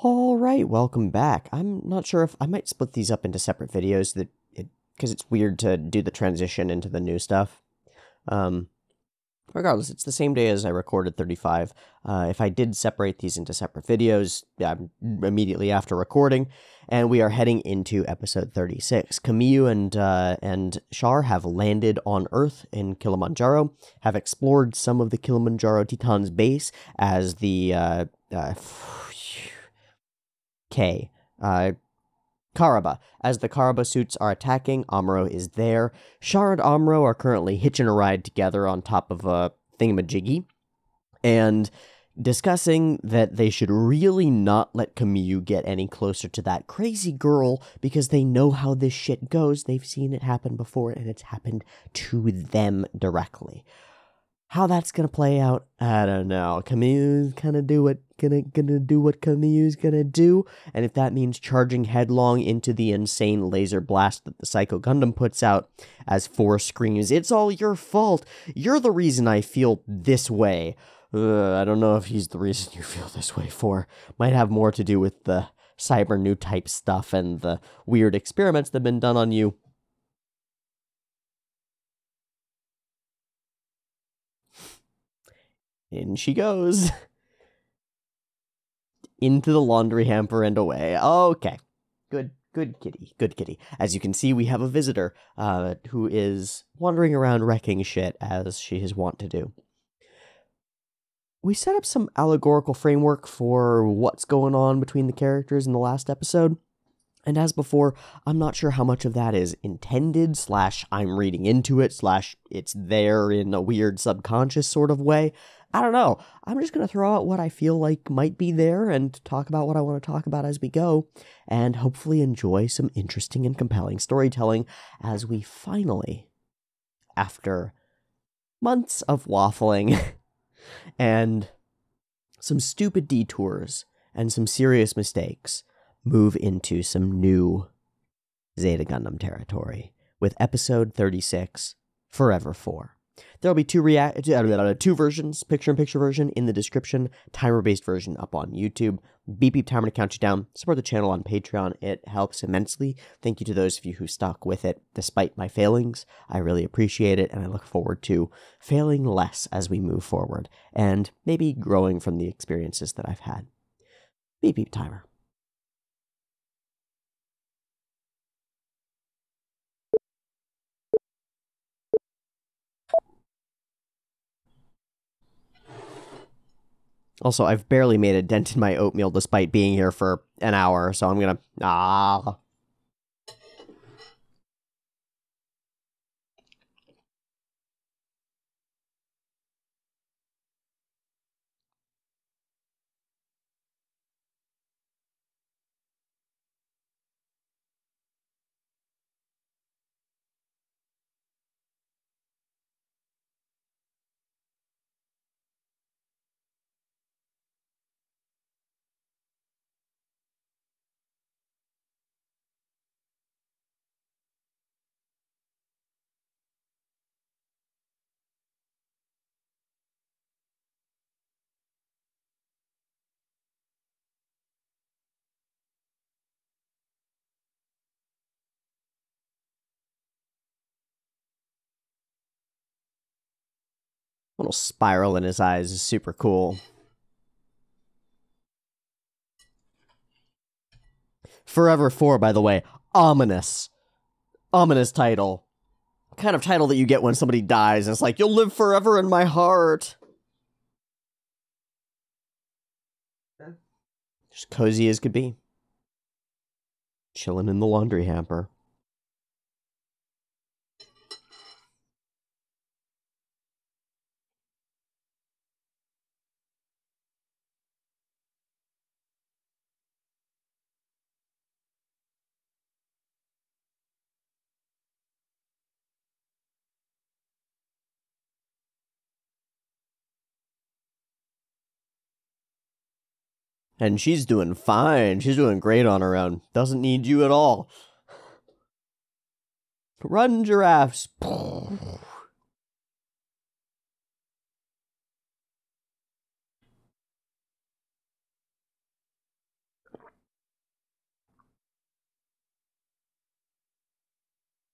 All right, welcome back. I'm not sure if I might split these up into separate videos because it's weird to do the transition into the new stuff. Regardless, it's the same day as I recorded 35. If I did separate these into separate videos, immediately after recording, and we are heading into episode 36. Kamyu and Char have landed on Earth in Kilimanjaro, have explored some of the Kilimanjaro Titan's base as the Karaba. As the Karaba suits are attacking, Amuro is there. Char and Amuro are currently hitching a ride together on top of a thingamajiggy, and discussing that they should really not let Kamyu get any closer to that crazy girl because they know how this shit goes. They've seen it happen before, and it's happened to them directly. How that's gonna play out, I don't know. Kamyu's gonna do what Kamyu's gonna do, and if that means charging headlong into the insane laser blast that the Psycho Gundam puts out, as 4 screams, "It's all your fault! You're the reason I feel this way." I don't know if he's the reason you feel this way for. Might have more to do with the cyber new type stuff and the weird experiments that have been done on you. In she goes. Into the laundry hamper and away. Okay. Good kitty. As you can see, we have a visitor who is wandering around wrecking shit, as she is wont to do. We set up some allegorical framework for what's going on between the characters in the last episode. And as before, I'm not sure how much of that is intended, / I'm reading into it, / it's there in a weird subconscious sort of way. I don't know. I'm just going to throw out what I feel like might be there and talk about what I want to talk about as we go, and hopefully enjoy some interesting and compelling storytelling as we finally, after months of waffling and some stupid detours and some serious mistakes, move into some new Zeta Gundam territory with episode 36, Forever 4. There'll be two versions, picture-in-picture version in the description, timer-based version up on YouTube. Beep timer to count you down. Support the channel on Patreon. It helps immensely. Thank you to those of you who stuck with it despite my failings. I really appreciate it, and I look forward to failing less as we move forward, and maybe growing from the experiences that I've had. Beep timer. Also, I've barely made a dent in my oatmeal despite being here for an hour, so I'm gonna... Little spiral in his eyes is super cool. Forever 4, by the way. Ominous. Ominous title. Kind of title that you get when somebody dies, and it's like, you'll live forever in my heart. Just cozy as could be. Chilling in the laundry hamper. And she's doing fine. She's doing great on her own. Doesn't need you at all. Run, giraffes.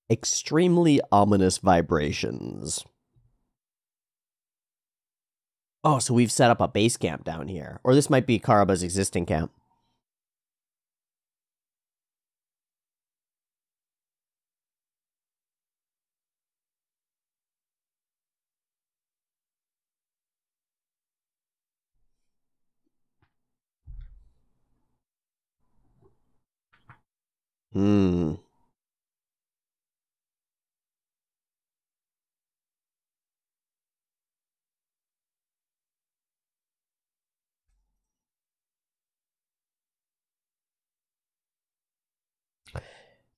Extremely ominous vibrations. Oh, so we've set up a base camp down here. Or this might be Karaba's existing camp. Hmm.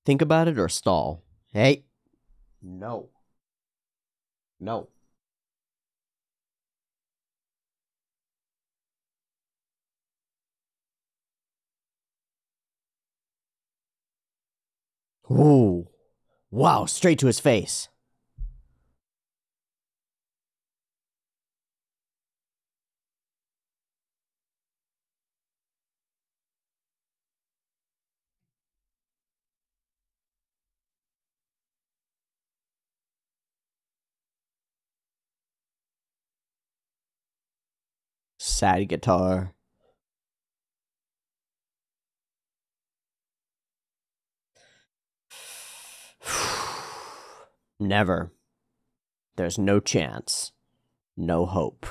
Think about it or stall. Hey. No. No. Ooh. Wow, straight to his face. Sad guitar. Never. There's no chance. No hope.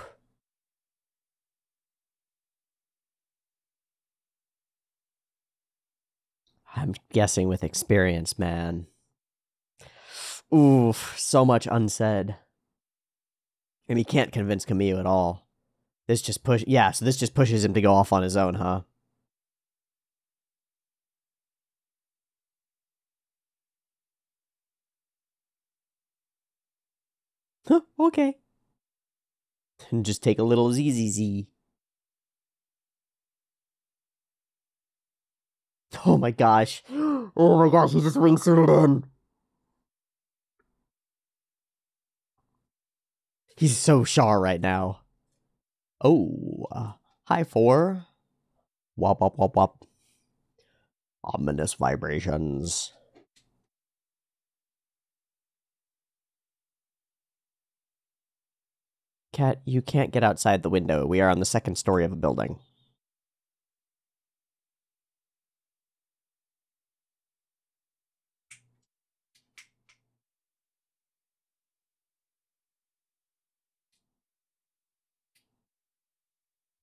I'm guessing with experience, man. Oof, so much unsaid. And he can't convince Camille at all. This just so this just pushes him to go off on his own, huh? Huh, okay. And just take a little ZZZ. Oh my gosh. Oh my gosh, he just wingsuited in. He's so Char right now. Oh, high 4. Wop, wop, wop, wop. Ominous vibrations. Cat, you can't get outside the window. We are on the second story of a building.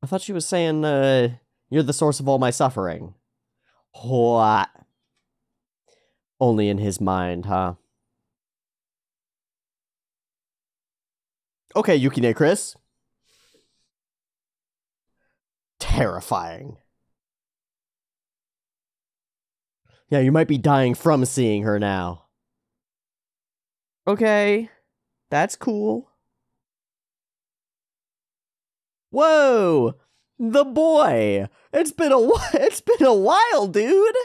I thought she was saying, you're the source of all my suffering. What? Only in his mind, huh? Okay, Yukine Chris. Terrifying. Yeah, you might be dying from seeing her now. Okay, that's cool. Whoa! The boy! It's been a while, dude!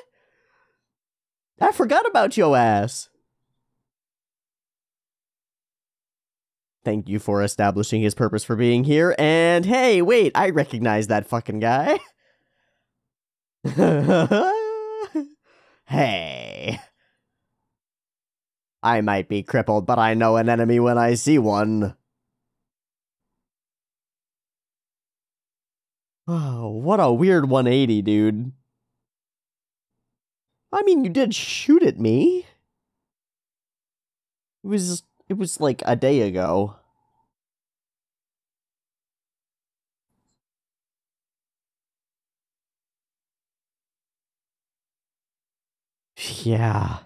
I forgot about your ass. Thank you for establishing his purpose for being here, and hey, wait, I recognize that fucking guy. Hey. I might be crippled, but I know an enemy when I see one. Oh, what a weird 180, dude. I mean, you did shoot at me. It was like a day ago. Yeah.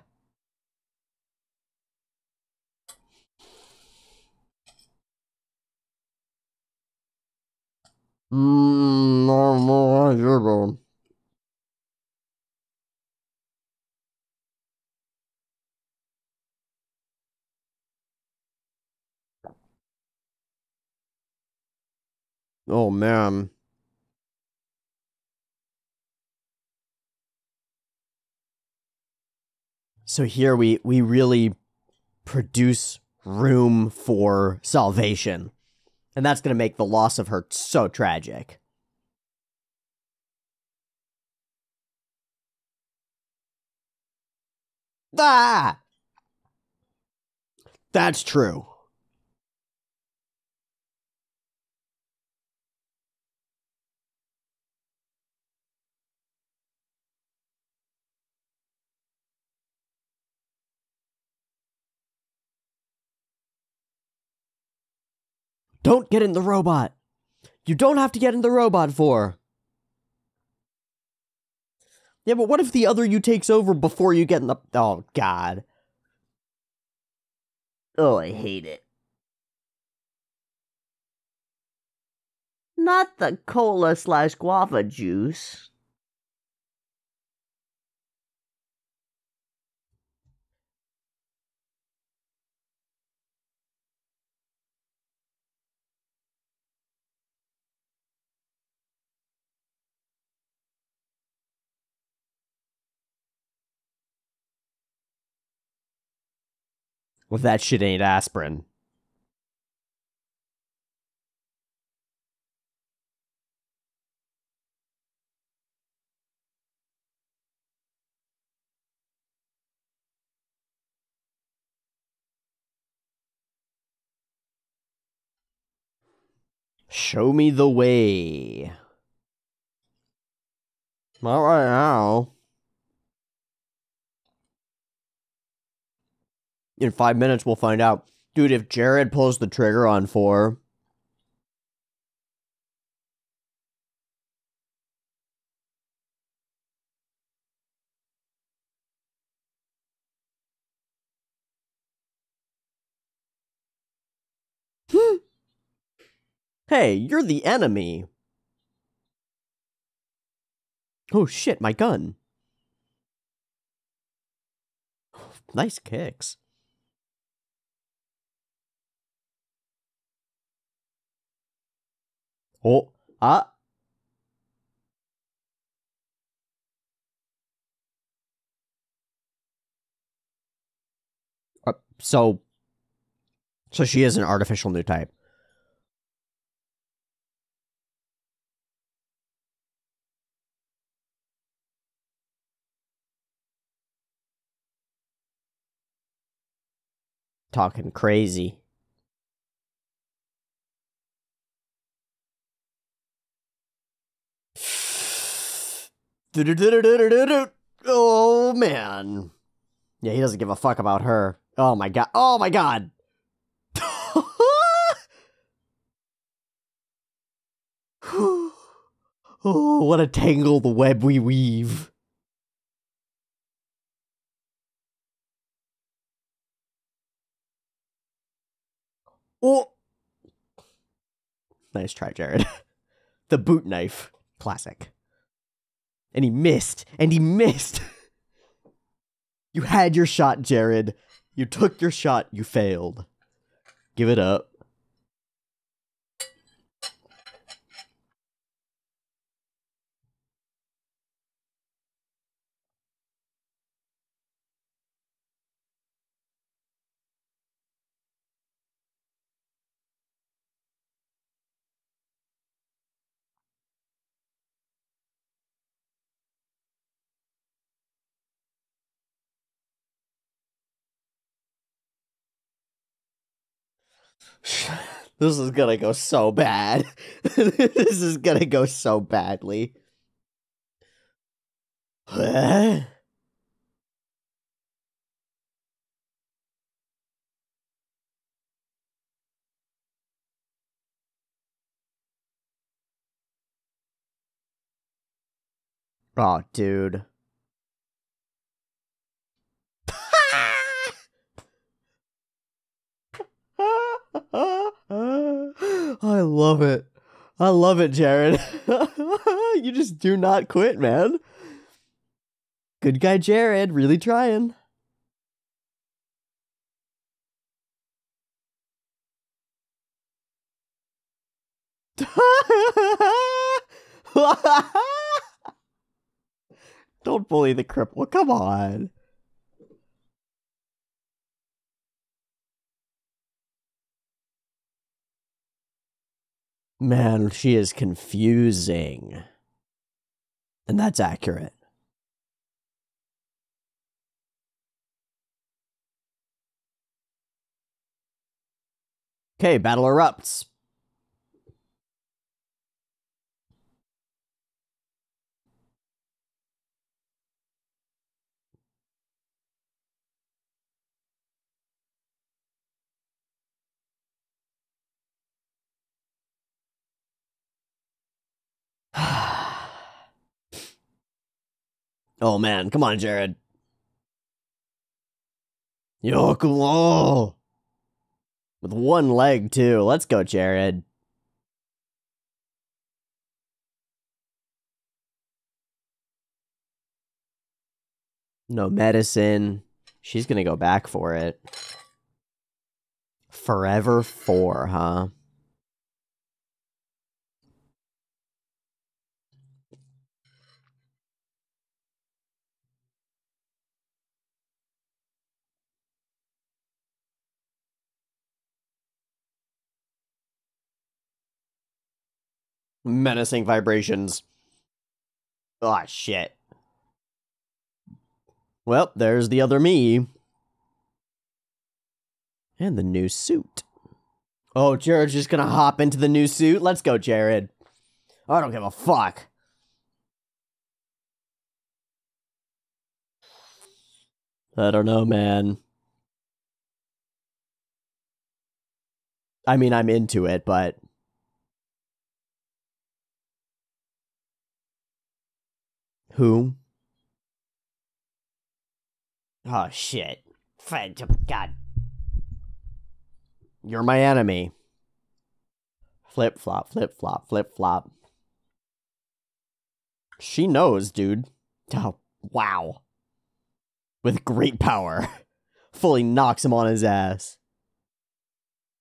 Oh, man. So here we really produce room for salvation. And that's going to make the loss of her so tragic. Ah! That's true. Don't get in the robot. You don't have to get in the robot for. Yeah, but what if the other you takes over before you get in the... Oh, God. Oh, I hate it. Not the cola/guava juice. Well, that shit ain't aspirin. Show me the way. Not right now. In 5 minutes, we'll find out. Dude, if Jared pulls the trigger on 4... Hey, you're the enemy. Oh shit, my gun. Nice kicks. Oh, So she is an artificial new type. Talking crazy. Oh, man. Yeah, he doesn't give a fuck about her. Oh, my God. Oh, my God. Oh, what a tangle the web we weave. Oh. Nice try, Jared. The boot knife. Classic. And he missed. And he missed. You had your shot, Jared. You took your shot. You failed. Give it up. This is gonna go so bad. This is gonna go so badly. Oh, dude. I love it. I love it, Jared. You just do not quit, man. Good guy, Jared. Really trying. Don't bully the cripple. Come on. Man, she is confusing. And that's accurate. Okay, battle erupts. Oh man, come on, Jared. Yokumo! With one leg, too. Let's go, Jared. No medicine. She's gonna go back for it. Forever 4, huh? Menacing vibrations. Oh, shit. Well, there's the other me. And the new suit. Oh, Jared's just gonna hop into the new suit? Let's go, Jared. I don't give a fuck. I don't know, man. I mean, I'm into it, but... Who? Oh, shit. God. You're my enemy. Flip-flop, flip-flop, flip-flop. She knows, dude. Oh, wow. With great power. Fully knocks him on his ass.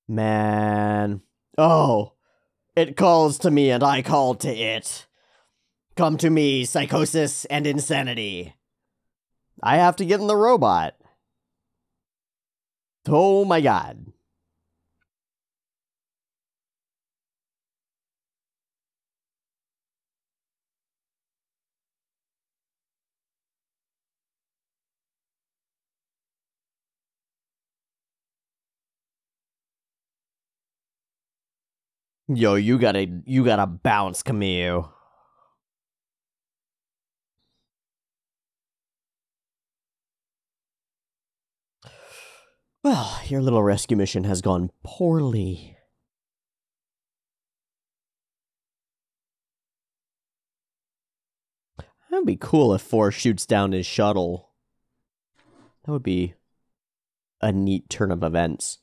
Man. Oh. It calls to me and I call to it. Come to me, psychosis and insanity. I have to get in the robot. Oh my god. Yo, you gotta bounce, Camille. Well, your little rescue mission has gone poorly. That'd be cool if 4 shoots down his shuttle. That would be a neat turn of events.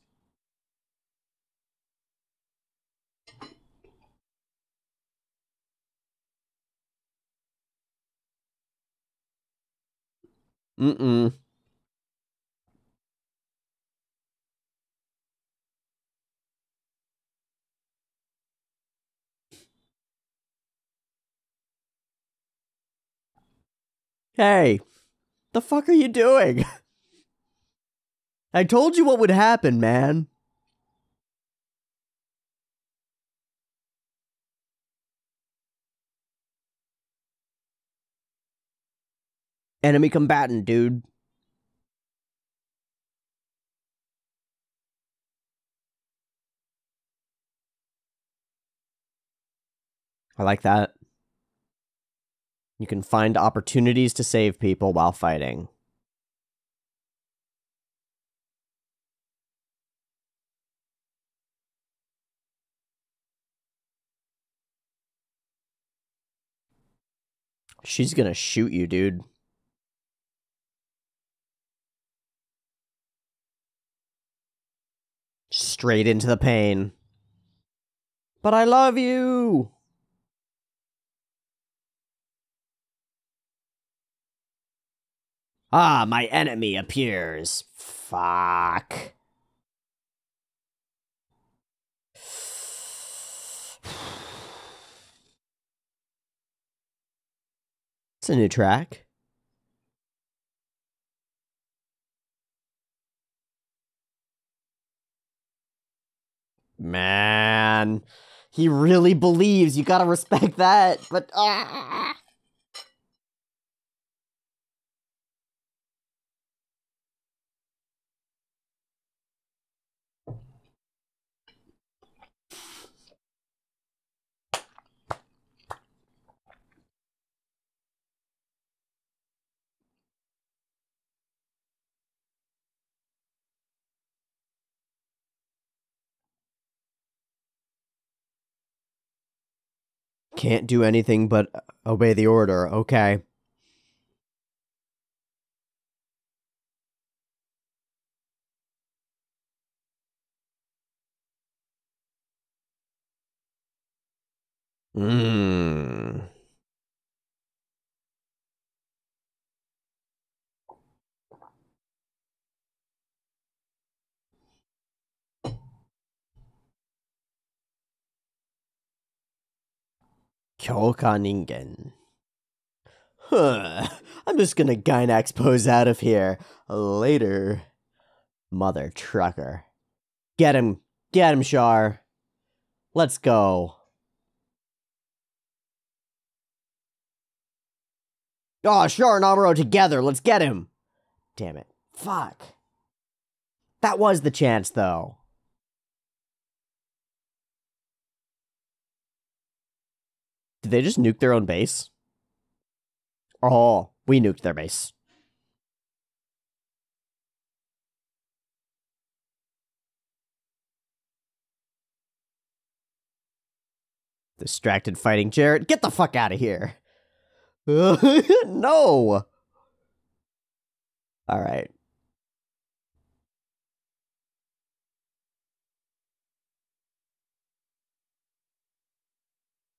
Mm-mm. Hey, the fuck are you doing? I told you what would happen, man. Enemy combatant, dude. I like that. You can find opportunities to save people while fighting. She's gonna shoot you, dude. Straight into the pain. But I love you! Ah, my enemy appears. Fuck. It's a new track. Man. He really believes. You gotta respect that. But, Can't do anything but obey the order. Okay. Mmm. Kyoka Ningen. Huh. I'm just gonna Gynax pose out of here. Later. Mother trucker. Get him. Get him, Char. Let's go. Oh, Char and Amuro together. Let's get him. Damn it. Fuck. That was the chance, though. Did they just nuke their own base? Oh, we nuked their base. Distracted fighting Jarrett. Get the fuck out of here. No. All right.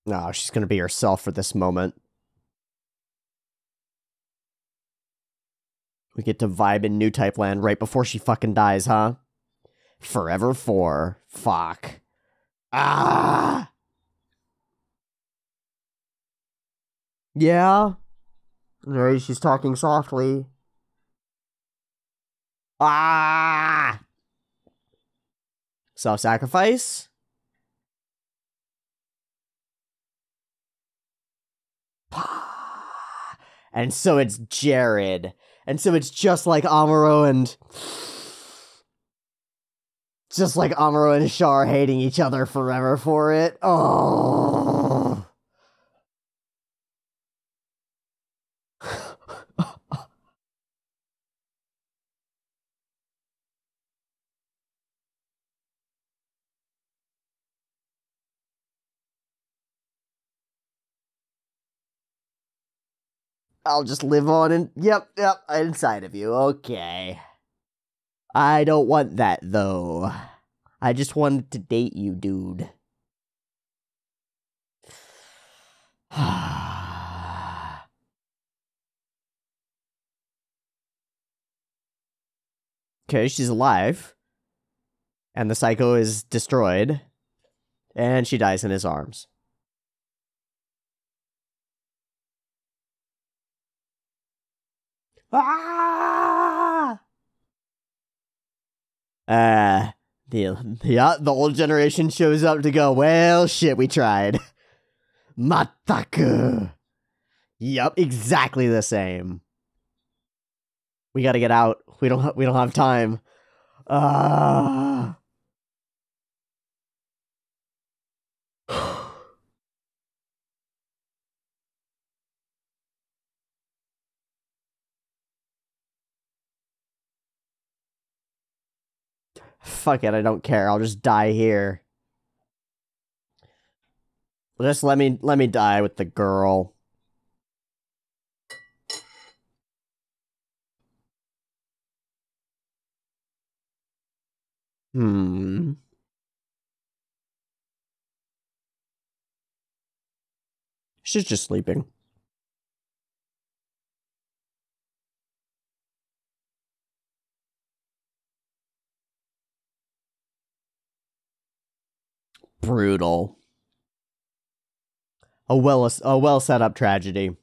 No, she's gonna be herself for this moment. We get to vibe in New Type Land right before she fucking dies, huh? Forever 4. Fuck. Ah! Yeah? Right, she's talking softly. Ah! Self-sacrifice? And so it's Jared. And so it's just like Amuro and... Just like Amuro and Char hating each other forever for it. Oh. I'll just live on and... Yep, inside of you. Okay. I don't want that, though. I just wanted to date you, dude. Okay, she's alive. And the psycho is destroyed. And she dies in his arms. Ah! The old generation shows up to go, well, shit, we tried. Mataku. Yup, exactly the same. We gotta get out. We don't have time. Fuck it, I don't care. I'll just die here. Just let me die with the girl. She's just sleeping. Brutal. A well set up tragedy.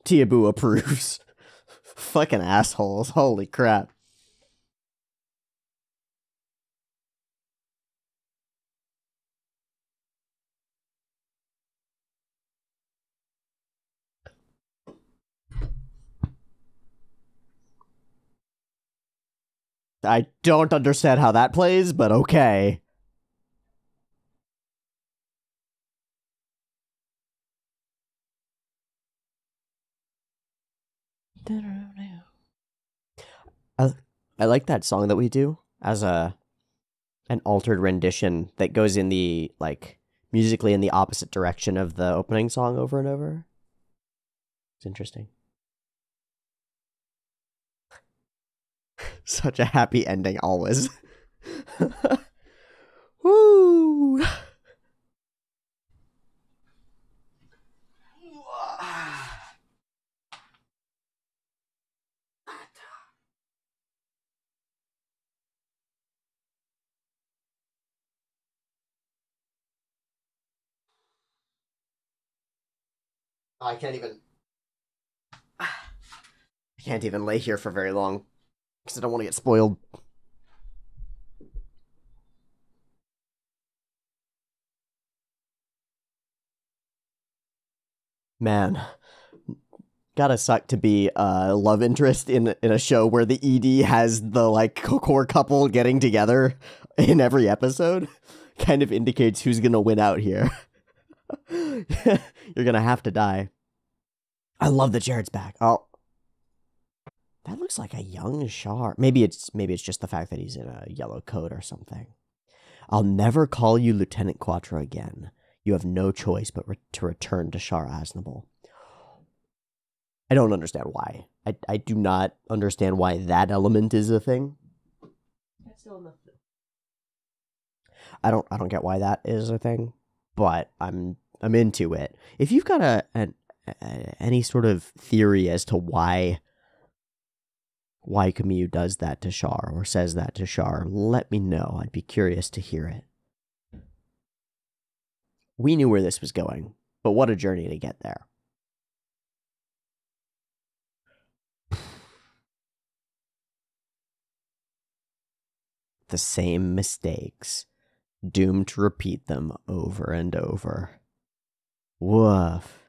Teeaboo approves. Fucking assholes. Holy crap. I don't understand how that plays, but okay. I like that song that we do. as an altered rendition that goes in the, like, musically in the opposite direction of the opening song over and over. It's interesting. Such a happy ending always. Woo! I can't even lay here for very long because I don't want to get spoiled. Man, gotta suck to be a love interest in a show where the ED has the, like, core couple getting together in every episode. Kind of indicates who's gonna win out here. You're gonna have to die. I love that Jared's back. Oh, that looks like a young Char. Maybe it's just the fact that he's in a yellow coat or something. I'll never call you Lieutenant Quattro again. You have no choice but to return to Char Aznable. I don't understand why. I do not understand why that element is a thing. That's still enough. I don't get why that is a thing, but I'm into it. If you've got any sort of theory as to why Kamyu does that to Char or says that to Char, let me know. I'd be curious to hear it. We knew where this was going, but what a journey to get there. The same mistakes, doomed to repeat them over and over. Woof.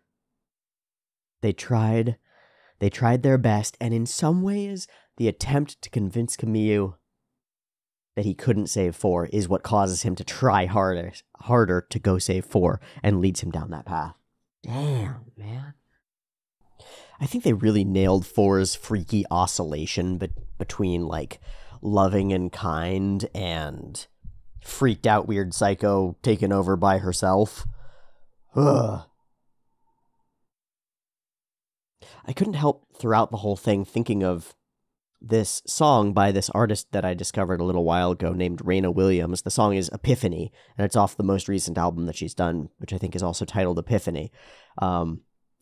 They tried their best, and in some ways, the attempt to convince Kamyu that he couldn't save 4 is what causes him to try harder to go save 4 and leads him down that path. Damn, man. I think they really nailed 4's freaky oscillation between, like, loving and kind and freaked out weird psycho taken over by herself. Ugh. I couldn't help throughout the whole thing thinking of this song by this artist that I discovered a little while ago named Raina Williams. The song is Epiphany, and it's off the most recent album that she's done, which I think is also titled Epiphany. I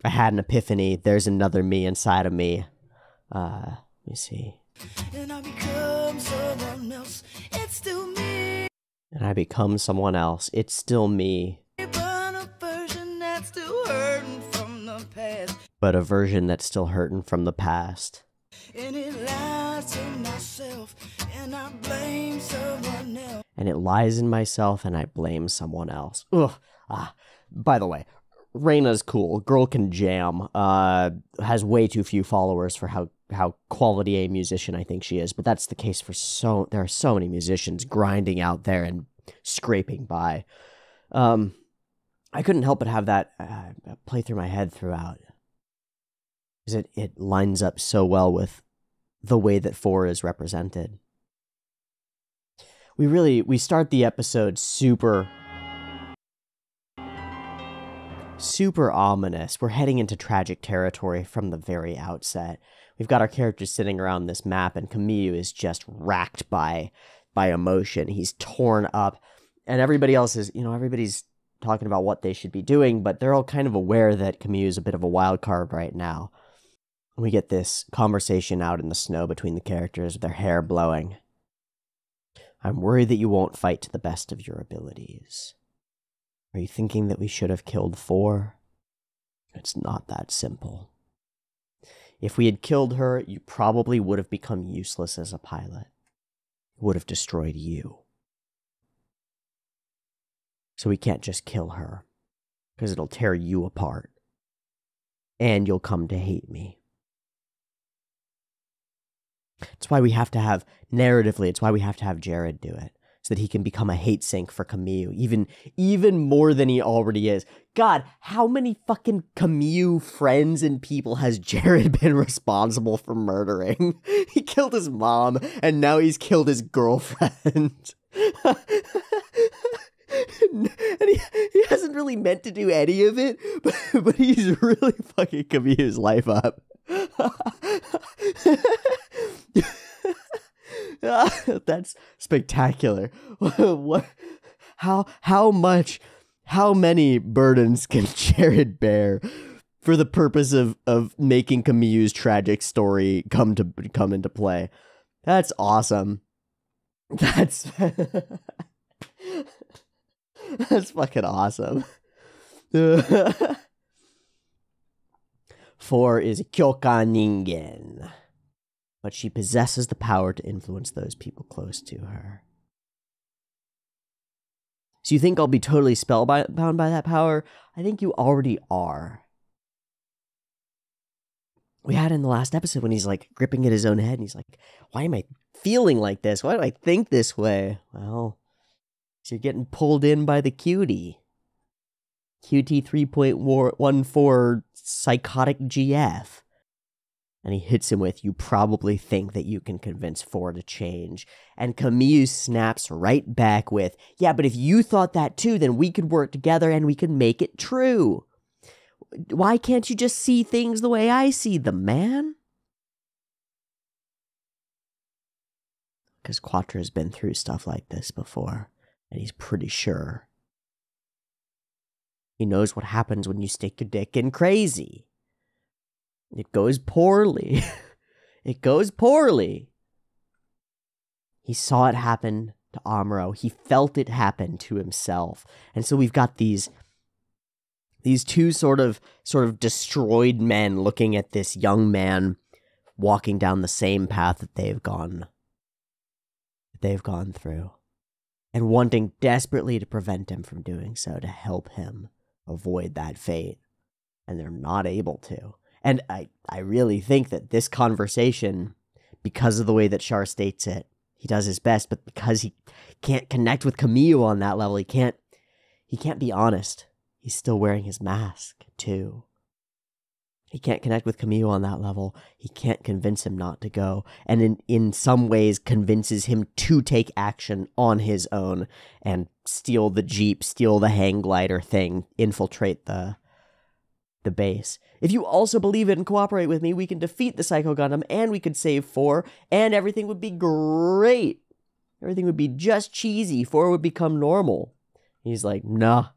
had an epiphany. There's another me inside of me. Let me see. And I become someone else. It's still me. And I become someone else. It's still me. But a version that's still hurting from the past. But a version that's still hurting from the past. And it lies in myself, and I blame someone else. And it lies in myself, and I blame someone else. Ugh. By the way, Raina's cool. Girl can jam. Has way too few followers for how quality a musician I think she is. But that's the case for there are so many musicians grinding out there and scraping by. I couldn't help but have that play through my head throughout. Because it lines up so well with the way that 4 is represented. We start the episode super ominous. We're heading into tragic territory from the very outset. We've got our characters sitting around this map, and Kamyu is just racked by emotion. He's torn up, and everybody else is, everybody's talking about what they should be doing, but they're all kind of aware that Kamyu is a bit of a wild card right now. We get this conversation out in the snow between the characters with their hair blowing. I'm worried that you won't fight to the best of your abilities. Are you thinking that we should have killed 4? It's not that simple. If we had killed her, you probably would have become useless as a pilot. It would have destroyed you. So we can't just kill her, because it'll tear you apart. And you'll come to hate me. It's why we have to have, narratively, it's why we have to have Jared do it. so that he can become a hate sink for Kamyu, even more than he already is. God, how many fucking Kamyu friends and people has Jared been responsible for murdering? He killed his mom, and now he's killed his girlfriend. And he hasn't really meant to do any of it, but he's really fucking Kamyu's life up. That's spectacular. What? How many burdens can Jared bear for the purpose of making Kamyu's tragic story come into play? That's awesome. That's fucking awesome. 4 is Kyoka Ningen, but she possesses the power to influence those people close to her. So you think I'll be totally spellbound by that power? I think you already are. We had in the last episode when he's like gripping at his own head and he's like, why am I feeling like this? Why do I think this way? Well, so you're getting pulled in by the cutie. QT 3.14 psychotic GF. And he hits him with, you probably think that you can convince 4 to change. And Kamyu snaps right back with, yeah, but if you thought that too, then we could work together and we could make it true. Why can't you just see things the way I see them, man? Because Quattro's been through stuff like this before, and he's pretty sure. He knows what happens when you stick your dick in crazy. It goes poorly. It goes poorly. He saw it happen to Amuro. He felt it happen to himself. And so we've got these two sort of destroyed men looking at this young man walking down the same path that they've gone through, and wanting desperately to prevent him from doing so, to help him avoid that fate. And they're not able to. And I really think that this conversation, because of the way that Char states it, he does his best, but because he can't connect with Kamyu on that level, he can't be honest. He's still wearing his mask, too. He can't connect with Kamyu on that level. He can't convince him not to go. And in some ways convinces him to take action on his own and steal the Jeep, steal the hang glider thing, infiltrate the base. If you also believe it and cooperate with me, we can defeat the Psycho Gundam and we could save 4 and everything would be great. Everything would be just cheesy. 4 would become normal. He's like, nah.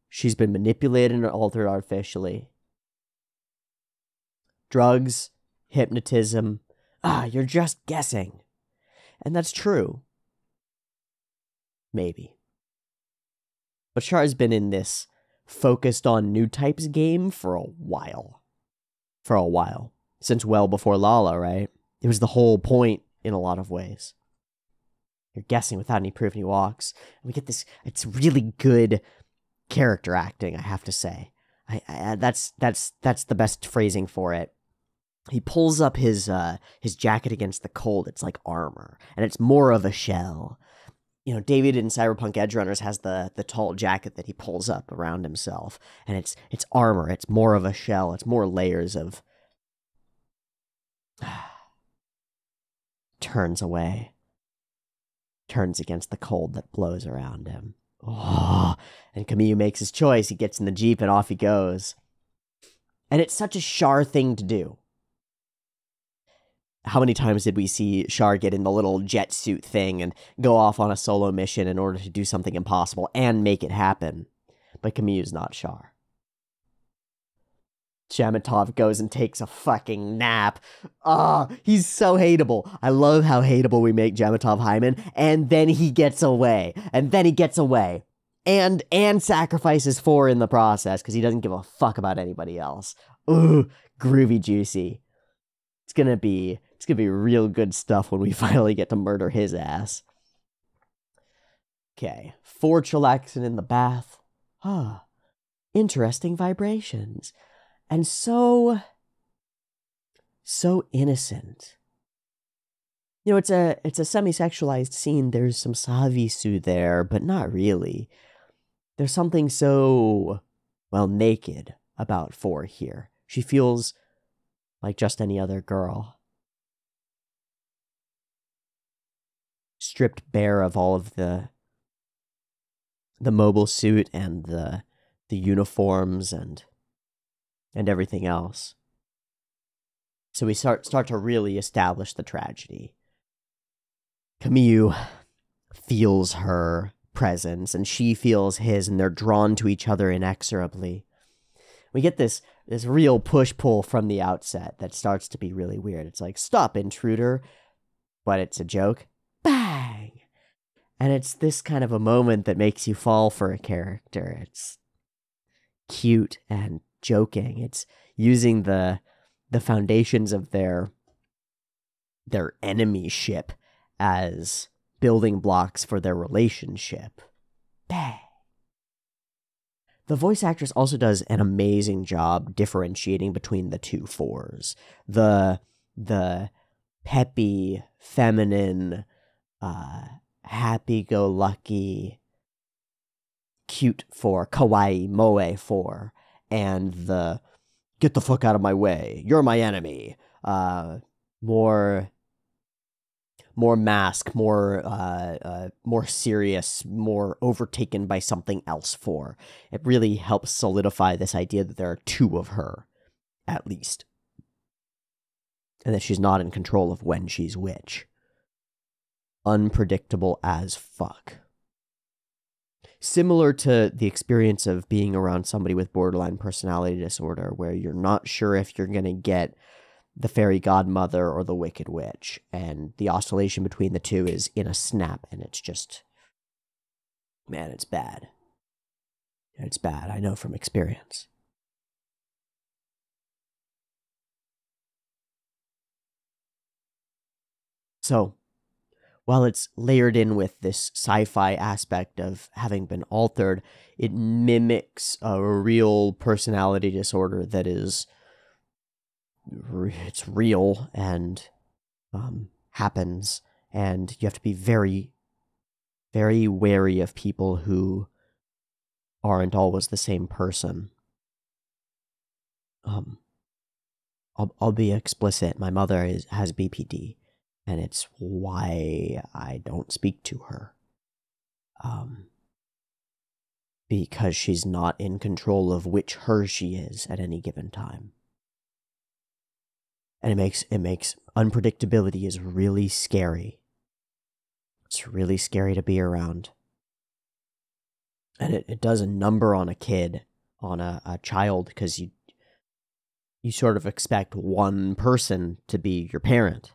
She's been manipulated and altered artificially. Drugs, hypnotism. You're just guessing. And that's true. Maybe. But Char's been in this focused on new types game for a while. Since well before Lala, right? It was the whole point in a lot of ways. You're guessing without any proof, and he walks. And we get this, it's really good character acting, I have to say. That's the best phrasing for it. He pulls up his jacket against the cold. It's like armor, and it's more of a shell. You know, David in Cyberpunk Edgerunners has the tall jacket that he pulls up around himself, and it's armor. It's more of a shell. It's more layers of. Turns away. Turns against the cold that blows around him. Oh, and Kamyu makes his choice. He gets in the Jeep and off he goes. And it's such a Char thing to do. How many times did we see Char get in the little jet suit thing and go off on a solo mission in order to do something impossible and make it happen? But Kamyu's not Char. Jamatov goes and takes a fucking nap. He's so hateable. I love how hateable we make Jamatov Hyman, and then he gets away. And sacrifices 4 in the process, because he doesn't give a fuck about anybody else. Ooh, groovy juicy. It's gonna be real good stuff when we finally get to murder his ass. Okay, 4 chillaxing in the bath. Interesting vibrations. And so innocent. it's a semi-sexualized scene. There's some savisu there, but not really. There's something so, well, naked about 4 here. She feels like just any other girl. Stripped bare of all of the mobile suit and the uniforms and everything else. So we start to really establish the tragedy. Camille feels her presence and she feels his, and they're drawn to each other inexorably. We get this real push-pull from the outset that starts to be really weird. It's like, stop, intruder. But it's a joke. Bang! And it's this kind of a moment that makes you fall for a character. It's cute and joking. It's using the foundations of their enemy ship as building blocks for their relationship. Bang! The voice actress also does an amazing job differentiating between the two 4s. The peppy, feminine, happy-go-lucky, cute 4, kawaii, moe 4, and the get the fuck out of my way, you're my enemy, more mask, more serious, more overtaken by something else 4. It really helps solidify this idea that there are 2 of her, at least. And that she's not in control of when she's which. Unpredictable as fuck. Similar to the experience of being around somebody with borderline personality disorder, where you're not sure if you're going to get the fairy godmother or the wicked witch, and the oscillation between the 2 is in a snap, and it's just, man, it's bad. It's bad, I know from experience. So, while it's layered in with this sci-fi aspect of having been altered, it mimics a real personality disorder that is, it's real and happens, and you have to be very, very wary of people who aren't always the same person. I'll be explicit. My mother has BPD, and it's why I don't speak to her. Because she's not in control of which her she is at any given time. And it makes unpredictability is really scary. It's really scary to be around. And it does a number on a kid, on a child, because you sort of expect one person to be your parent.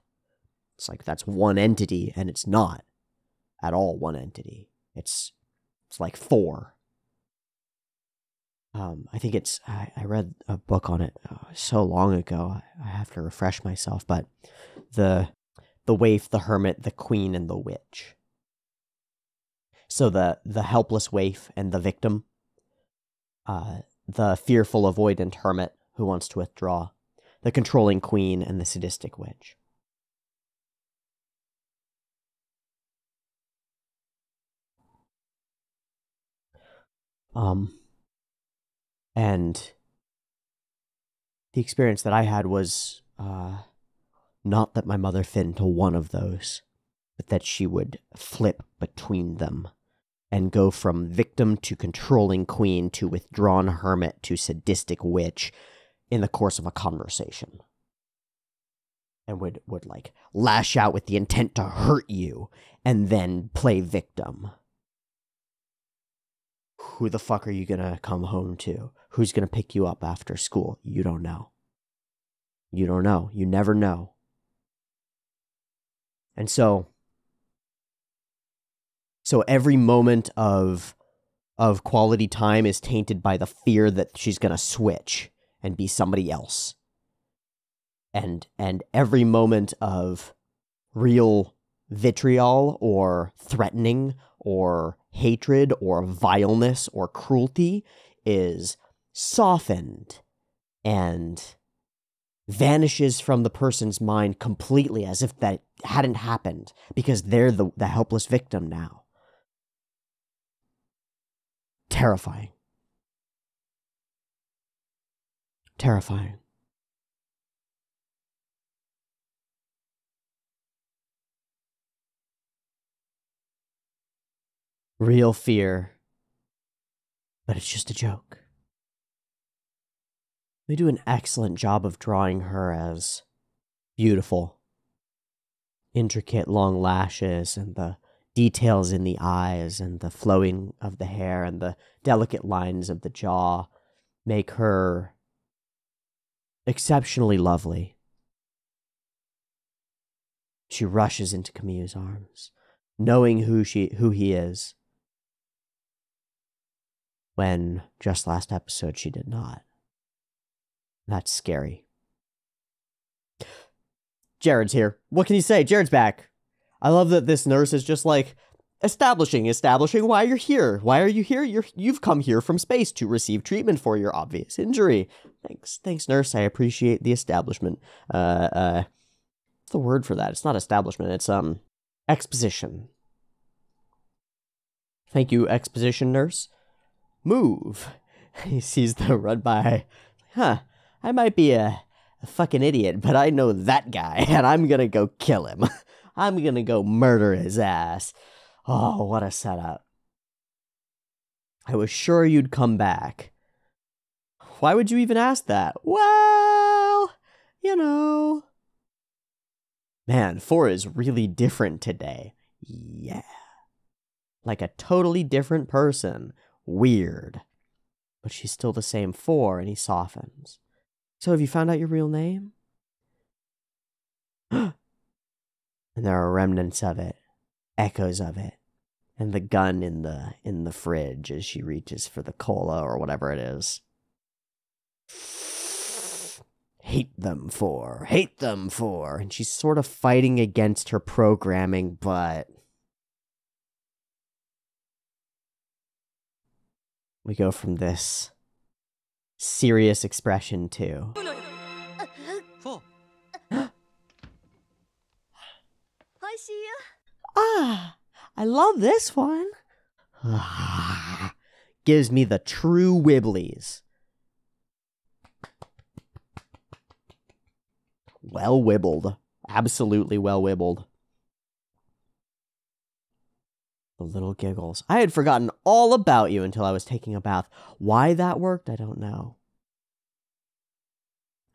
It's like that's one entity, and it's not at all one entity. It's like 4. I think I read a book on it so long ago, I have to refresh myself, but the waif, the hermit, the queen, and the witch. So the helpless waif and the victim, the fearful avoidant hermit who wants to withdraw, the controlling queen, and the sadistic witch. And the experience that I had was not that my mother fit into one of those, but that she would flip between them and go from victim to controlling queen to withdrawn hermit to sadistic witch in the course of a conversation. And would like lash out with the intent to hurt you and then play victim. Who the fuck are you gonna come home to? Who's gonna pick you up after school? You don't know. You don't know. You never know. And so every moment of quality time is tainted by the fear that she's gonna switch and be somebody else. And every moment of real vitriol or threatening or hatred or vileness or cruelty is softened and vanishes from the person's mind completely as if that hadn't happened because they're the helpless victim now. Terrifying. Terrifying. Real fear. But it's just a joke. They do an excellent job of drawing her as beautiful. Intricate long lashes and the details in the eyes and the flowing of the hair and the delicate lines of the jaw make her exceptionally lovely. She rushes into Camille's arms, knowing who he is, when just last episode she did not. That's scary. Jared's here. What can you say? Jared's back. I love that this nurse is just like establishing why you're here. Why are you here? You've come here from space to receive treatment for your obvious injury. Thanks, nurse. I appreciate the establishment. What's the word for that? It's not establishment. It's exposition. Thank you, exposition nurse. Move. He sees the run by. I might be a fucking idiot, but I know that guy, and I'm gonna go kill him. I'm gonna go murder his ass. Oh, what a setup. I was sure you'd come back. Why would you even ask that? Well, you know. Man, 4 is really different today. Yeah. Like a totally different person. Weird. But she's still the same 4, and he softens. So have you found out your real name? And there are remnants of it. Echoes of it. And the gun in the fridge as she reaches for the cola or whatever it is. Hate them for. And she's sort of fighting against her programming, but we go from this serious expression to I love this one. Gives me the true wibblies. Well wibbled. Absolutely well wibbled. The little giggles. I had forgotten all about you until I was taking a bath. Why that worked, I don't know.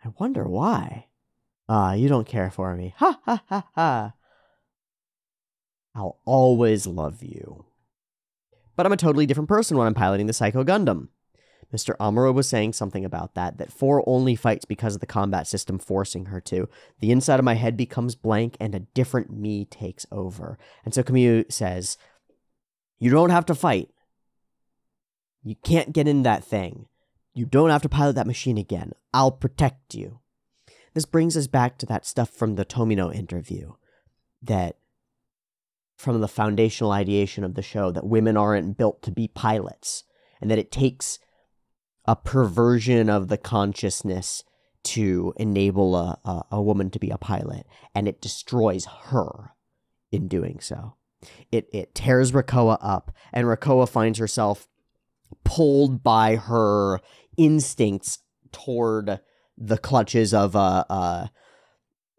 I wonder why. You don't care for me. Ha ha ha ha. I'll always love you. But I'm a totally different person when I'm piloting the Psycho Gundam. Mr. Amuro was saying something about that 4 only fights because of the combat system forcing her to. The inside of my head becomes blank and a different me takes over. And so Camille says, you don't have to fight. You can't get in that thing. You don't have to pilot that machine again. I'll protect you. This brings us back to that stuff from the Tomino interview. That from the foundational ideation of the show, that women aren't built to be pilots. And that it takes a perversion of the consciousness to enable a woman to be a pilot. And it destroys her in doing so. It tears Rakoa up, and Rakoa finds herself pulled by her instincts toward the clutches of a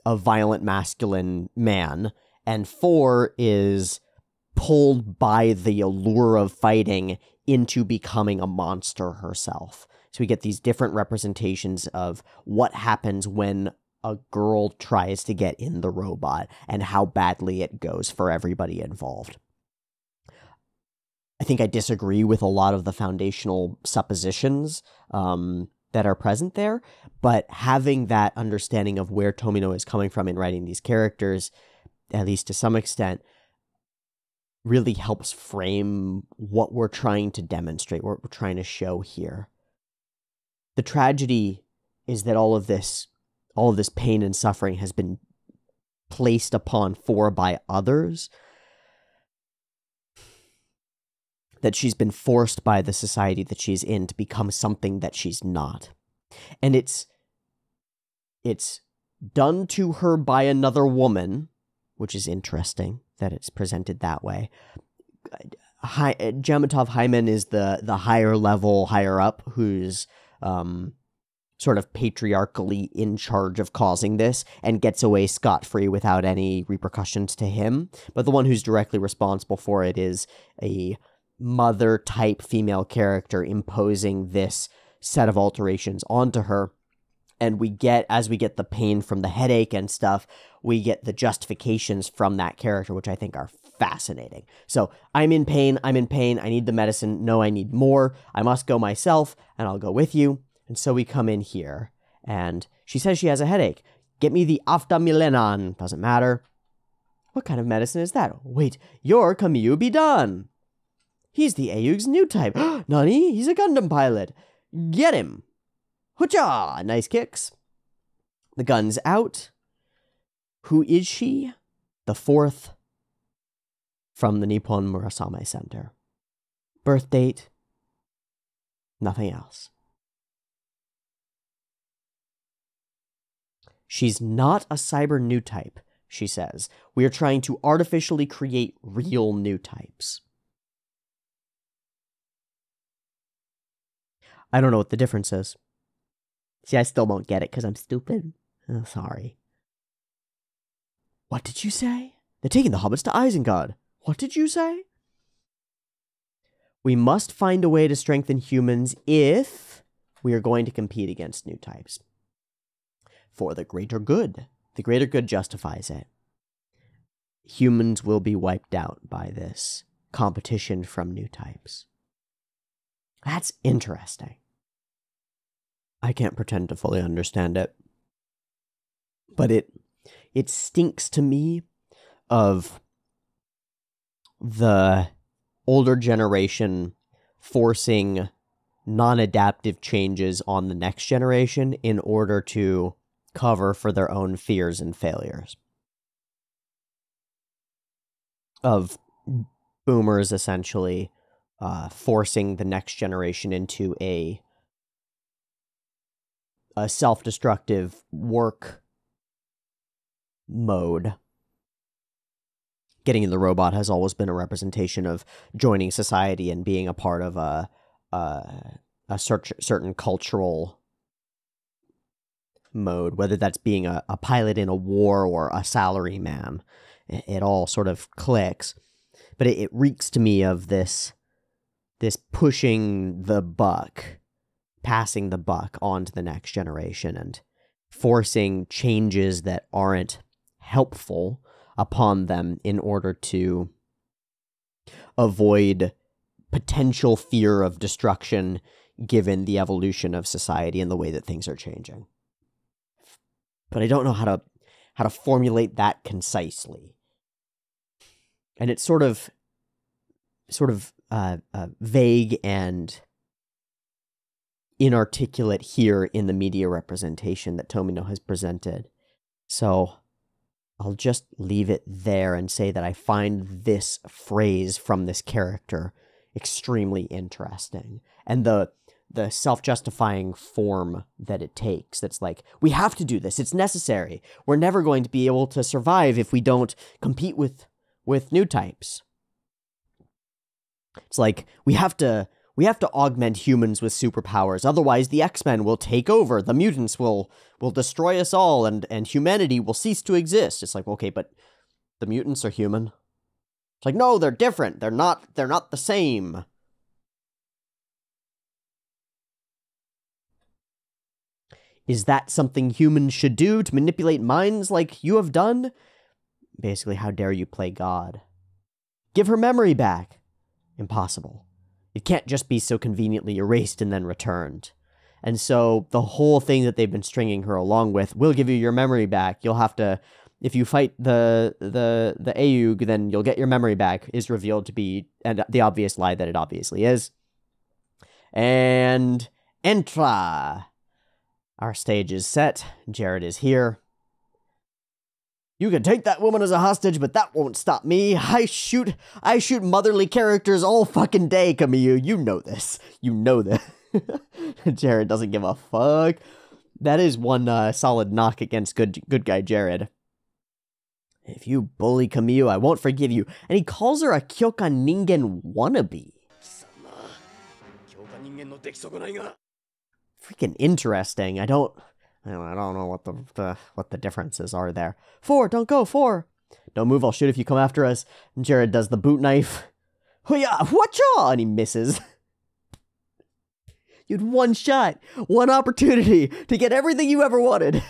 violent masculine man, and 4 is pulled by the allure of fighting into becoming a monster herself. So we get these different representations of what happens when a girl tries to get in the robot and how badly it goes for everybody involved. I think I disagree with a lot of the foundational suppositions that are present there, but having that understanding of where Tomino is coming from in writing these characters, at least to some extent, really helps frame what we're trying to demonstrate, what we're trying to show here. The tragedy is that all of this pain and suffering has been placed upon 4 by others, that she's been forced by the society that she's in to become something that she's not. And it's It's done to her by another woman, which is interesting that it's presented that way. Jamatov Hyman is the higher level, higher up, who's sort of patriarchally in charge of causing this and gets away scot-free without any repercussions to him. But the one who's directly responsible for it is a mother-type female character imposing this set of alterations onto her. And as we get the pain from the headache and stuff, we get the justifications from that character, which I think are fascinating. So, I'm in pain, I need the medicine, no, I need more, I must go myself, and I'll go with you. And so we come in here, and she says she has a headache. Get me the Aftamilenan. Doesn't matter. What kind of medicine is that? Wait, you're Kamyu Bidan. He's the Ayug's new type. Nani? He's a Gundam pilot. Get him. Hoocha! Nice kicks. The gun's out. Who is she? The fourth from the Nippon Murasame Center. Birth date. Nothing else. She's not a cyber new type, she says. We are trying to artificially create real new types. I don't know what the difference is. See, I still don't get it because I'm stupid. Oh, sorry. What did you say? They're taking the hobbits to Isengard. What did you say? We must find a way to strengthen humans if we are going to compete against new types. For the greater good. The greater good justifies it. Humans will be wiped out by this competition from new types. That's interesting. I can't pretend to fully understand it. But it stinks to me of the older generation forcing non-adaptive changes on the next generation in order to cover for their own fears and failures. Of boomers essentially forcing the next generation into a self-destructive work mode. Getting in the robot has always been a representation of joining society and being a part of a certain cultural mode, whether that's being a pilot in a war or a salaryman. It all sort of clicks. But it reeks to me of this pushing the buck, passing the buck on to the next generation and forcing changes that aren't helpful upon them in order to avoid potential fear of destruction given the evolution of society and the way that things are changing. But I don't know how to formulate that concisely. And it's sort of vague and inarticulate here in the media representation that Tomino has presented. So I'll just leave it there and say that I find this phrase from this character extremely interesting. And the self-justifying form that it takes. That's like, we have to do this. It's necessary. We're never going to be able to survive if we don't compete with new types. It's like, we have to augment humans with superpowers. Otherwise, the X-Men will take over. The mutants will destroy us all, and humanity will cease to exist. It's like, okay, but the mutants are human. It's like, no, they're different. They're not the same. Is that something humans should do to manipulate minds like you have done? Basically, how dare you play God? Give her memory back. Impossible. It can't just be so conveniently erased and then returned. And so the whole thing that they've been stringing her along with, we'll give you your memory back. You'll have to, if you fight the Ayug, then you'll get your memory back, is revealed to be and the obvious lie that it obviously is. And Entra. Our stage is set. Jared is here. You can take that woman as a hostage, but that won't stop me. I shoot motherly characters all fucking day, Kamyu. You know this. You know this. Jared doesn't give a fuck. That is one solid knock against good guy Jared. If you bully Kamio, I won't forgive you. And he calls her a Kyokan Ningen wannabe. Freaking interesting. I don't know what the differences are there. 4, don't go, 4. Don't move, I'll shoot if you come after us. And Jared does the boot knife. Hoo-yah, whatcha? And he misses. You had one shot, one opportunity to get everything you ever wanted.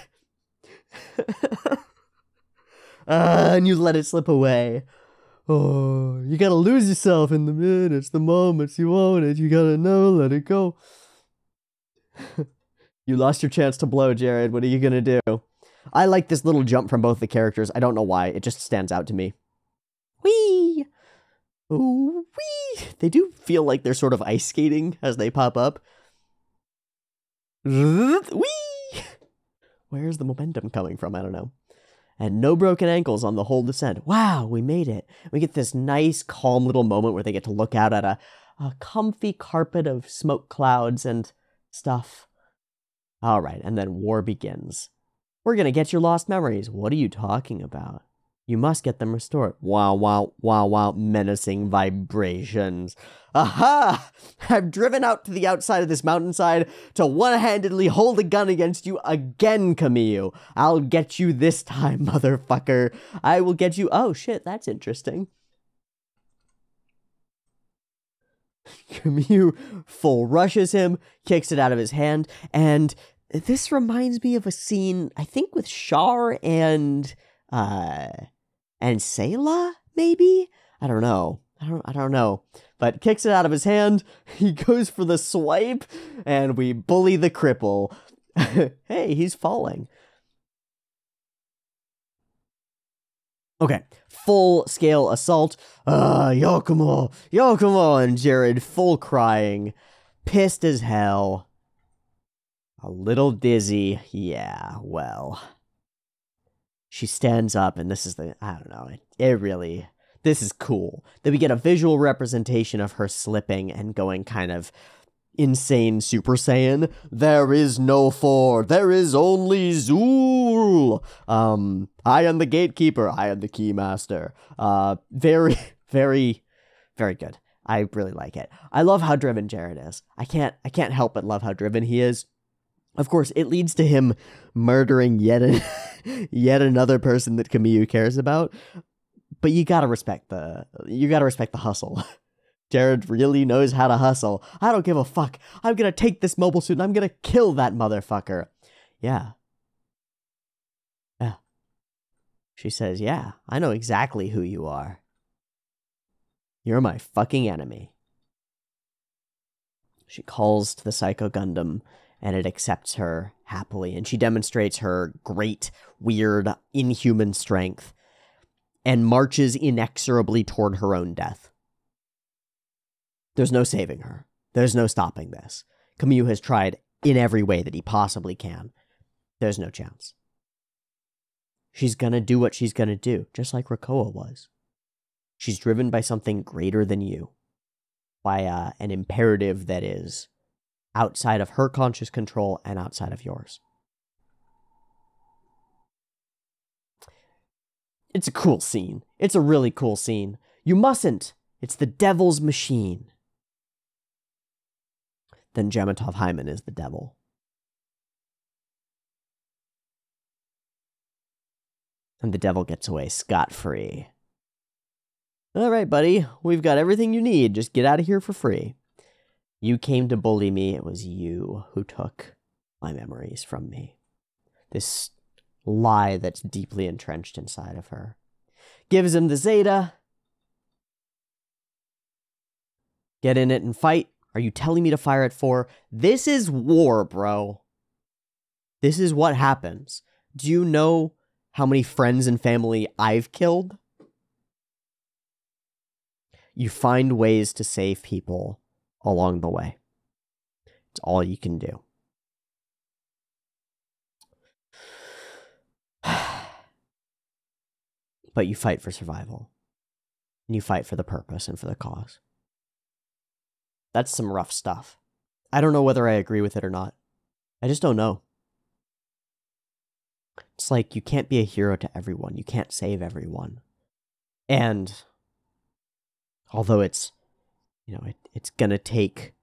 And you let it slip away. Oh, you gotta lose yourself in the minutes, the moments you want it. You gotta never let it go. You lost your chance to blow, Jared. What are you gonna do? I like this little jump from both the characters. I don't know why. It just stands out to me. Whee! Ooh, whee! They do feel like they're sort of ice skating as they pop up. Whee! Where's the momentum coming from? I don't know. And no broken ankles on the whole descent. Wow, we made it. We get this nice, calm little moment where they get to look out at a comfy carpet of smoke clouds and stuff. All right, and then war begins. We're gonna get your lost memories. What are you talking about? You must get them restored. Wow, wow, wow, wow, menacing vibrations. Aha! I've driven out to the outside of this mountainside to one-handedly hold a gun against you again, Kamio. I'll get you this time, motherfucker. I will get you. Oh, shit, that's interesting. Kamio full rushes him, kicks it out of his hand, and this reminds me of a scene, I think, with Char and Sayla, maybe? I don't know. I don't know. But kicks it out of his hand, he goes for the swipe, and we bully the cripple. Hey, he's falling. Okay, full-scale assault. Yakumo, and Jared full crying, pissed as hell. A little dizzy. Yeah, well. She stands up, and this is I don't know, this is cool. That we get a visual representation of her slipping and going kind of insane Super Saiyan. There is no 4, there is only Zool. I am the gatekeeper, I am the keymaster. Very, very, very good. I really like it. I love how driven Jared is. I can't help but love how driven he is. Of course, it leads to him murdering yet another person that Kamio cares about. But you gotta respect the hustle. Jared really knows how to hustle. I don't give a fuck. I'm gonna take this mobile suit and I'm gonna kill that motherfucker. Yeah. Yeah. She says, yeah, I know exactly who you are. You're my fucking enemy. She calls to the Psycho Gundam, and it accepts her happily, and she demonstrates her great, weird, inhuman strength, and marches inexorably toward her own death. There's no saving her. There's no stopping this. Kamio has tried in every way that he possibly can. There's no chance. She's gonna do what she's gonna do, just like Rakoa was. She's driven by something greater than you, by an imperative that is outside of her conscious control and outside of yours. It's a cool scene. It's a really cool scene. You mustn't. It's the devil's machine. Then Jamatov Hyman is the devil. And the devil gets away scot-free. All right, buddy. We've got everything you need. Just get out of here for free. You came to bully me. It was you who took my memories from me. This lie that's deeply entrenched inside of her. Gives him the Zeta. Get in it and fight. Are you telling me to fire at 4? This is war, bro. This is what happens. Do you know how many friends and family I've killed? You find ways to save people along the way. It's all you can do. But you fight for survival. And you fight for the purpose and for the cause. That's some rough stuff. I don't know whether I agree with it or not. I just don't know. It's like you can't be a hero to everyone. You can't save everyone. And although it's, it's going to take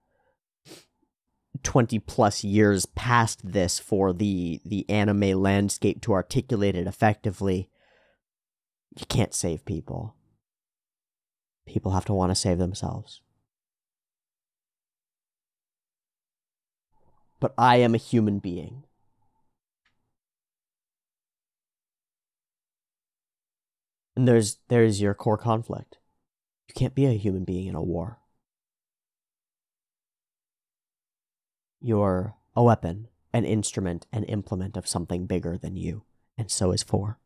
20 plus years past this for the anime landscape to articulate it effectively, you can't save people. People have to want to save themselves. But I am a human being. And there's your core conflict. You can't be a human being in a war. You're a weapon, an instrument, an implement of something bigger than you, and so is 4.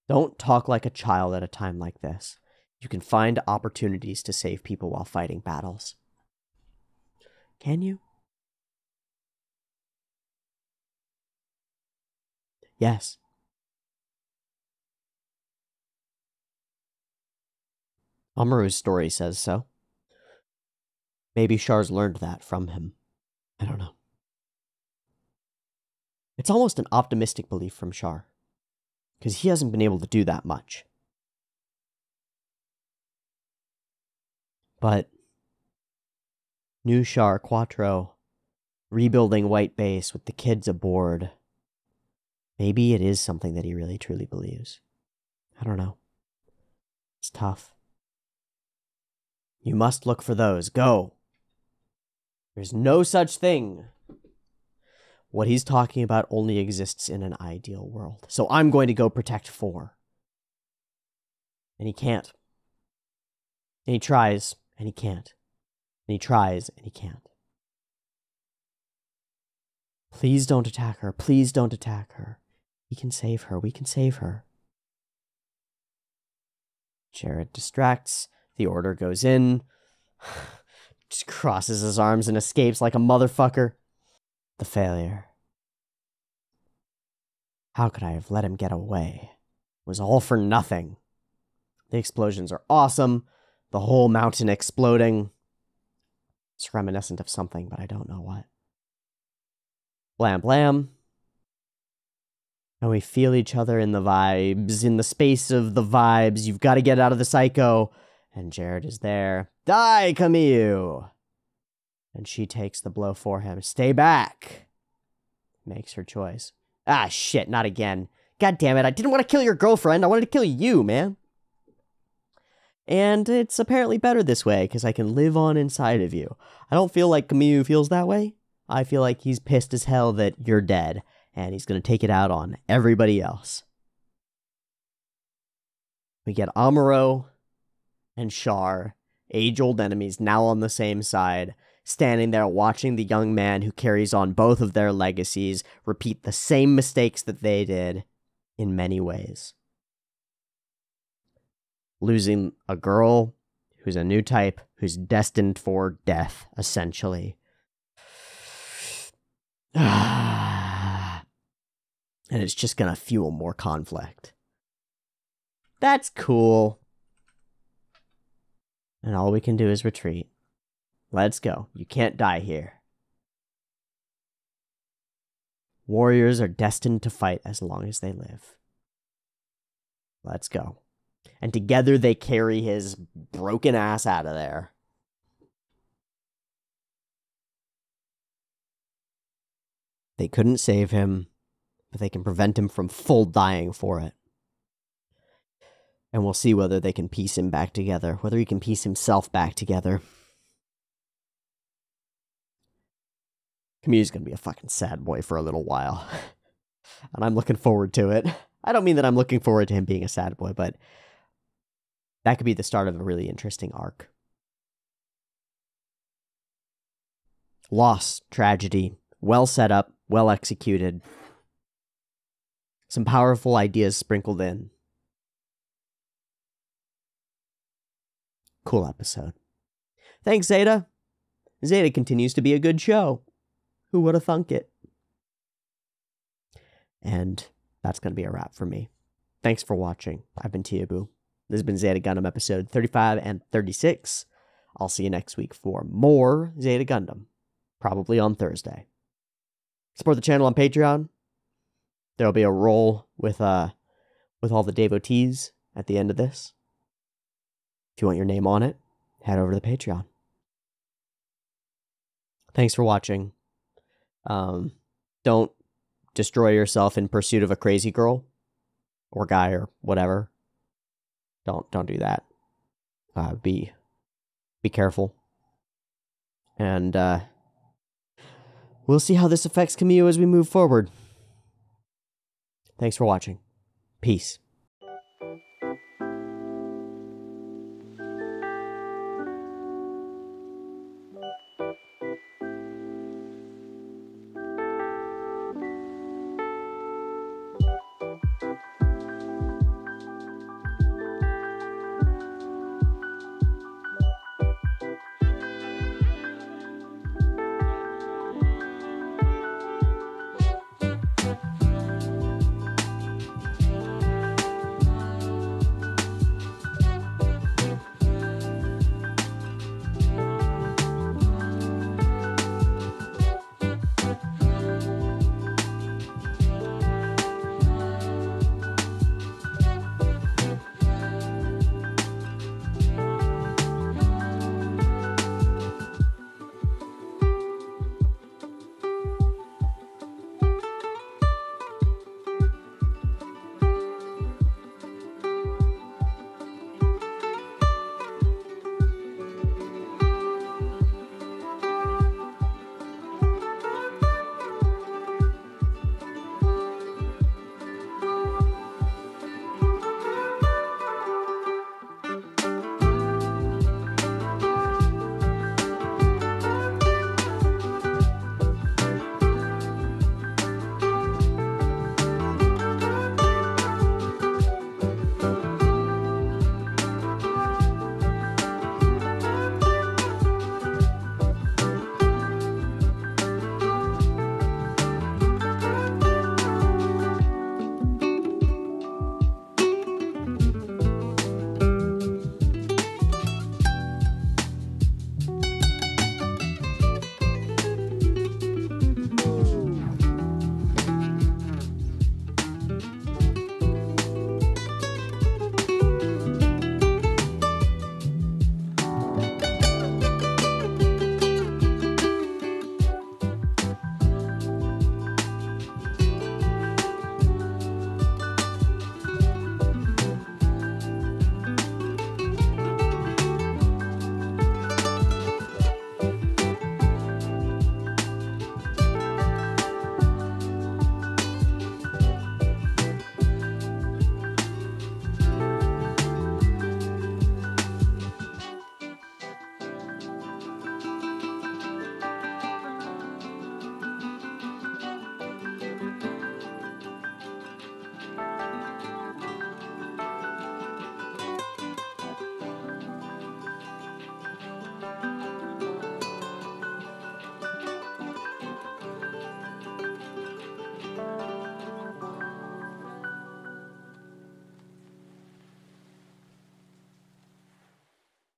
Don't talk like a child at a time like this. You can find opportunities to save people while fighting battles. Can you? Yes. Amaru's story says so. Maybe Char's learned that from him. I don't know. It's almost an optimistic belief from Char, because he hasn't been able to do that much. But new Char Quattro, rebuilding White Base with the kids aboard, maybe it is something that he really truly believes. I don't know. It's tough. You must look for those. Go. There's no such thing. What he's talking about only exists in an ideal world. So I'm going to go protect 4. And he can't. And he tries, and he can't. And he tries, and he can't. Please don't attack her. Please don't attack her. We can save her. We can save her. Jared distracts. The order goes in. Just crosses his arms and escapes like a motherfucker. The failure. How could I have let him get away? It was all for nothing. The explosions are awesome. The whole mountain exploding. It's reminiscent of something, but I don't know what. Blam blam. And we feel each other in the vibes. In the space of the vibes, you've got to get out of the psycho. And Jared is there. Die, Camille! And she takes the blow for him. Stay back! Makes her choice. Ah, shit, not again. God damn it, I didn't want to kill your girlfriend. I wanted to kill you, man. And it's apparently better this way, because I can live on inside of you. I don't feel like Camille feels that way. I feel like he's pissed as hell that you're dead, and he's going to take it out on everybody else. We get Amuro and Char, age-old enemies, now on the same side, standing there watching the young man who carries on both of their legacies repeat the same mistakes that they did in many ways. Losing a girl who's a new type, who's destined for death, essentially. And it's just gonna fuel more conflict. That's cool. And all we can do is retreat. Let's go. You can't die here. Warriors are destined to fight as long as they live. Let's go. And together they carry his broken ass out of there. They couldn't save him, but they can prevent him from full dying for it. And we'll see whether they can piece him back together, whether he can piece himself back together. Camille's gonna be a fucking sad boy for a little while. And I'm looking forward to it. I don't mean that I'm looking forward to him being a sad boy, but that could be the start of a really interesting arc. Loss, tragedy, well set up, well executed. Some powerful ideas sprinkled in. Cool episode. Thanks, Zeta. Zeta continues to be a good show. Who would have thunk it? And that's going to be a wrap for me. Thanks for watching. I've been Teeaboo. This has been Zeta Gundam episode 35 and 36. I'll see you next week for more Zeta Gundam. Probably on Thursday. Support the channel on Patreon. There'll be a roll with all the devotees at the end of this. If you want your name on it, head over to the Patreon. Thanks for watching. Don't destroy yourself in pursuit of a crazy girl or guy or whatever. Don't do that. Be careful. And we'll see how this affects Camille as we move forward. Thanks for watching. Peace.